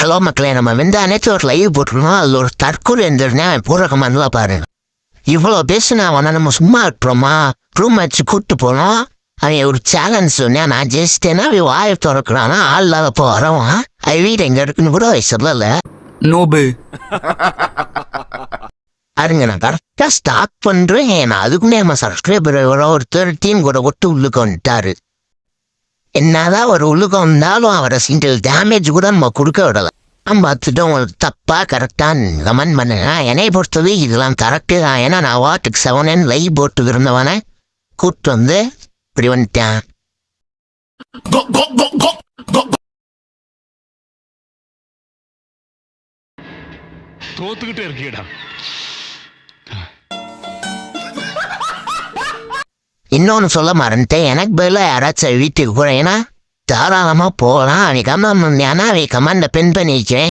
Hello மக்களே, நம்ம அனைத்து ஒரு லைவ் போட்டுருந்தோம். அதில் ஒரு தற்கொலை இருந்துருந்தேன். அவன் போடுற கமெண்ட்லாம் பாருங்க. இவ்வளோ பேசுனா அவனை நம்ம சும்மா இருப்போமா? ரூம் வச்சு கூப்பிட்டு போனோம். அவன் ஒரு சேலஞ்ச் சொன்னேன். நான் ஜெயிச்சிட்டேன்னா அவன் வாயை திறக்கிறானா ஆள் இல்லாதப்போ வரவான். அவன் வீடு எங்கே இருக்குன்னு கூட சொல்லலை. நோபு பாருங்க, நான் கரெக்டாக ஸ்டார்ட் பண்ணுறேன். நான் அதுக்குன்னே நம்ம சப்ஸ்கிரைபர் ஒருத்தர் டீம் கூட ஒட்டு உள்ளுக்கு வந்துட்டாரு. என்னதான் ஒரு உள்ளுக்கம் வந்தாலும் அவரை சிங்கிள் டேமேஜ் கூட நம்ம கொடுக்க விடலை. நம்ம பார்த்துட்டு உங்களுக்கு தப்பா கரெக்டாக கமெண்ட் பண்ணுங்க. என்னை பொறுத்தது இதெல்லாம் கரெக்டு தான். ஏன்னா நான் வாட்டுக்கு 7 லைவ் போட்டு இருந்தவனை கூப்பிட்டு வந்து இப்படி வந்துட்டேன். தோத்துக்கிட்டே இருக்கீடா. இன்னொன்று சொல்ல மறந்துட்டேன். எனக்கு பதிலாக யாராச்சும் வீட்டுக்கு கூட ஏன்னா தாராளமாக போகலாம். அவன் கமெண்ட் பண்ணானா அவன் கமெண்டை பின் பண்ணிக்கிறேன்.